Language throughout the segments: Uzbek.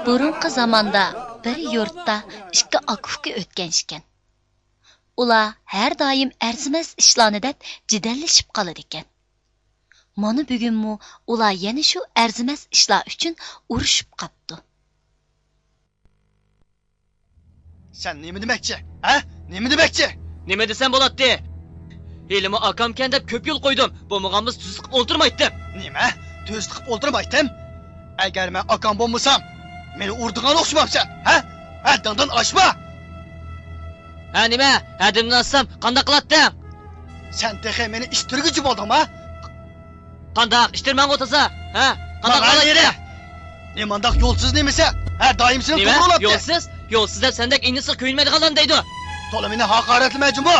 Burunqi zamanda bir yurtda ikki akuka o'tgan ekan. Ular har doim arzimas ishlarni deb jidallashib qoladi ekan. Mana bugunmi ular yana shu arzimas ishlar uchun urushib qopti. Sen nima demoqchi? Ha? Nima demoqchi? Nima desam bo'ladi? Elimi akamkan deb ko'p yo'l qo'ydim. Bo'lmaganmiz tuz qilib o'ltirmaydim. Nima? Tuz qilib o'ltirmaydim? Agar men akam bo'lmasam, meni urdigan o'xshamabsan, ha? Haddingdan oshma. Ha nima? Hadimdan olsam qanday qilatding? Sen texe meni ishtirguchi bo'ldingmi? Qanday ishtirmang o'tasa? Ha? Qanday qilatding? Nemandaq yo'lsiz nemisa? Ha, doim seni to'g'rilabdi. Yo'lsiz? Yo'lsiz deb sendek inisi ko'yinmaydiganlar deydi. To'la meni haqoratlamay bu.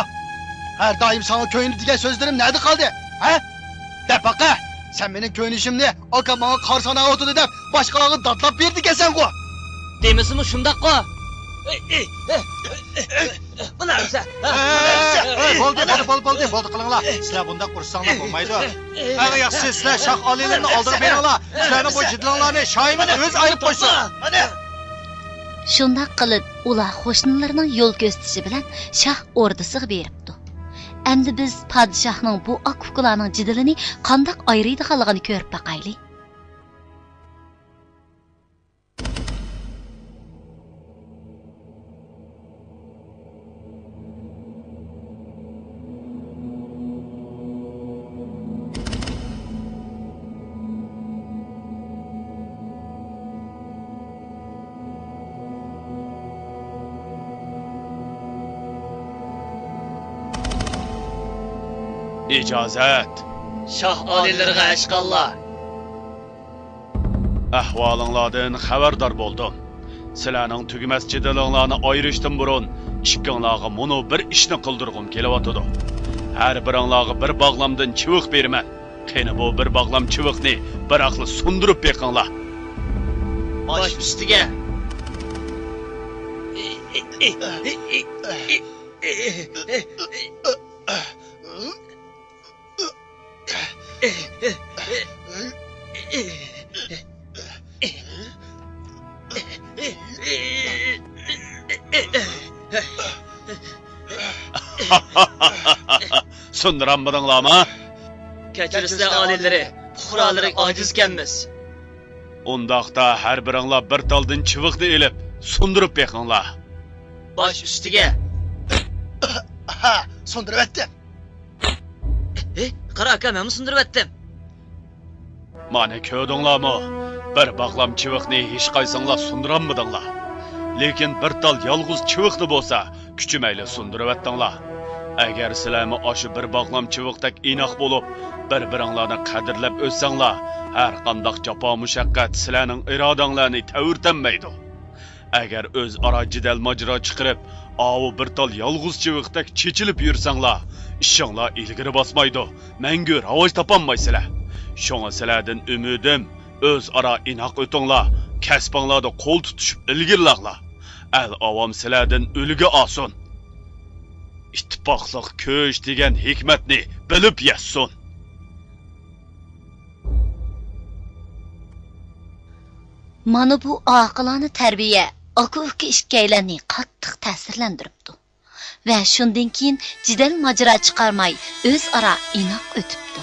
Her daim sana köyünü diye sözlerim nerede kaldı? Ha? De baka, sen benim köyünüşümni akamağa karsana oturdu deyip başkalarını datlap verdi ki sen ko. Demesi mi şundak ko? Bu ne sen? Boldu kılınla. Sizler bunda kursanlar olmaydı. Eğer yaxşı sizler şah alilerini aldırıp berinler. Sizlerin bu cidlanlarını şahimin öz ayırıp koysun. Shundoq qilib, ular qo'shnilarning yo'l ko'rsatishi bilan shah ordisiga beribdi. Endi biz podshohning bu akukalarning jidilini qanday ayriydiganligini ko'rib baqaylik. İcazet. Şah alilerine eşkallah. Ahvalыңlardan xabardor bo'ldim. Sizlarning tugamas jidalinglarni ayrishdan burun ikkinglarga mono bir ishni qildirg'im kelyotdi. Har biringlarga bir bog'lamdan chiviq beraman. Qani bu bir bog'lam chiviqni bir aqli sundirib beqinglar. Baş üstüge. Sundiranmadinglarmi? Keçirisler alileri, puhraları acizkenmiz. Undaqda har biringlar bir taldan chiviqni elib, sundirib beqinglar. Baş üstüge. Ha, sundurup ettim. Qara aka, men sundirib etdim. Mana ko'rdinglarmi? Bir bog'lam chiviqni hech qaysinglar sundiranmadinglar. Lekin bir tal yolg'iz chiviqni bo'lsa, kuchimayli sundirib etdinglar. Agar sizlarmi oshi bir bog'lam chiviqdek inoq bo'lib, bir-biringlarni qadrlab o'ssanglar, har qanday jafo mushaqqat sizlarning irodanglarni ta'virtanmaydi. Agar o'z aro jidal majro chiqirib, avu bir tal yolg'iz chiviqdek chechilib yursanglar, ishinglar ilgari bosmaydi. Mangu rivoj topolmaysizlar. Şoňa sizlardan ümidim, öz ara inoq o'tinglar, kasbinglarda qo'l tutishib ilgirlaqlar. Al avam sizlardan ulgi olsin. İttifoqliq ko'sh degan hikmatni bilib yassun. Mana bu aqilona tarbiya aka-uka ikkalanni qattiq ta'sirlantiribdi. Va shundan keyin jidal majra chiqarmay o'z ara inoq o'tibdi.